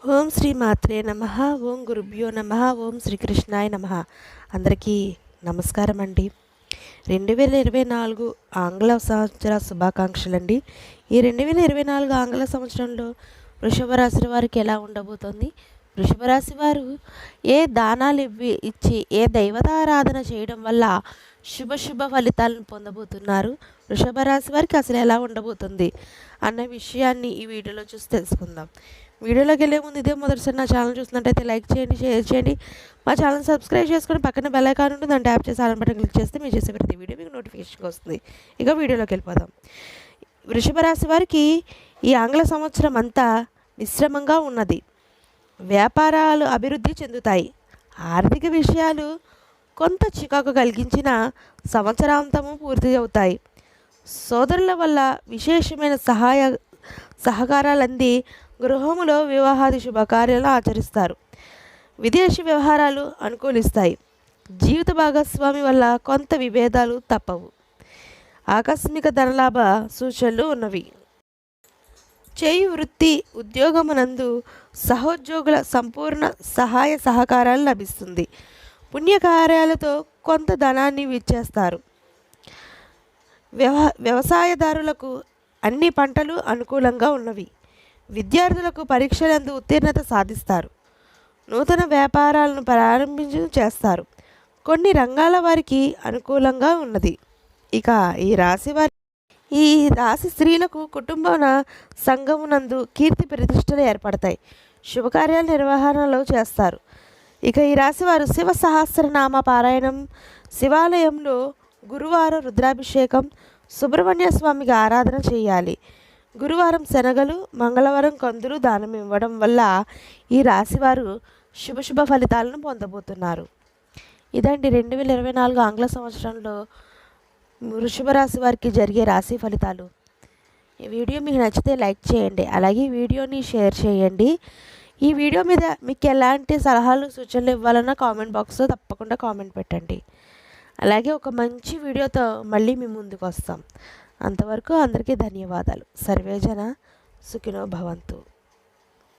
ఓం శ్రీ మాత్రే నమః. ఓం గురుభ్యో నమః. ఓం శ్రీకృష్ణాయ నమః. అందరికీ నమస్కారం అండి. 2024 ఆంగ్ల సంవత్సర శుభాకాంక్షలండి. ఈ 2024 ఆంగ్ల సంవత్సరంలో వృషభ రాశి వారికి ఎలా ఉండబోతోంది, వృషభ రాశి వారు ఏ దానాలు ఇచ్చి ఏ దైవతారాధన చేయడం వల్ల శుభ ఫలితాలను పొందబోతున్నారు, వృషభ రాశి వారికి అసలు ఎలా ఉండబోతుంది అన్న విషయాన్ని ఈ వీడియోలో చూసి తెలుసుకుందాం. వీడియోలోకి వెళ్ళే ముందు ఇదే మొదటిసారి నా ఛానల్ చూసినట్టయితే లైక్ చేయండి, షేర్ చేయండి, మా ఛానల్ సబ్స్క్రైబ్ చేసుకొని పక్కన బెల్ ఐకాన్ ఉంటుంది, దాన్ని ట్యాప్ చేసి ఆల్ బటన్ క్లిక్ చేస్తే మీరు చేసే ప్రతి వీడియో మీకు నోటిఫికేషన్ వస్తుంది. ఇక వీడియోలోకి వెళ్ళిపోదాం. వృషభ రాశి వారికి ఈ ఆంగ్ల సంవత్సరం అంతా మిశ్రమంగా ఉన్నది. వ్యాపారాలు అభివృద్ధి చెందుతాయి. ఆర్థిక విషయాలు కొంత చికాకు కలిగించిన సంవత్సరాంతము పూర్తి అవుతాయి. సోదరుల వల్ల విశేషమైన సహకారాలు అంది గృహములో వివాహాది శుభకార్యాలు ఆచరిస్తారు. విదేశీ వ్యవహారాలు అనుకూలిస్తాయి. జీవిత భాగస్వామి వల్ల కొంత విభేదాలు తప్పవు. ఆకస్మిక ధనలాభ సూచనలు ఉన్నవి. చేయి వృత్తి ఉద్యోగమునందు సహోద్యోగుల సంపూర్ణ సహాయ సహకారాలు లభిస్తుంది. పుణ్యకార్యాలతో కొంత ధనాన్ని విచ్చేస్తారు. వ్యవసాయదారులకు అన్ని పంటలు అనుకూలంగా ఉన్నవి. విద్యార్థులకు పరీక్షలందు ఉత్తీర్ణత సాధిస్తారు. నూతన వ్యాపారాలను చేస్తారు. కొన్ని రంగాల వారికి అనుకూలంగా ఉన్నది. ఇక ఈ రాశి స్త్రీలకు కుటుంబన సంఘమునందు కీర్తి ప్రతిష్టలు ఏర్పడతాయి. శుభకార్యాల నిర్వహణలో చేస్తారు. ఇక ఈ రాశి వారు శివ సహస్రనామ పారాయణం, శివాలయంలో గురువారం రుద్రాభిషేకం, సుబ్రహ్మణ్య స్వామికి ఆరాధన చేయాలి. గురువారం శనగలు, మంగళవారం కందులు దానం ఇవ్వడం వల్ల ఈ రాశివారు శుభ ఫలితాలను పొందబోతున్నారు. ఇదండి 2024 ఆంగ్ల సంవత్సరంలో వృషభ రాశి వారికి జరిగే రాశి ఫలితాలు. ఈ వీడియో మీకు నచ్చితే లైక్ చేయండి, అలాగే ఈ వీడియోని షేర్ చేయండి. ఈ వీడియో మీద మీకు ఎలాంటి సలహాలు సూచనలు ఇవ్వాలన్నా కామెంట్ బాక్స్లో తప్పకుండా కామెంట్ పెట్టండి. అలాగే ఒక మంచి వీడియోతో మళ్ళీ మీ ముందుకు వస్తాం. అంతవరకు అందరికీ ధన్యవాదాలు. సర్వేజన సుఖినో భవంతు.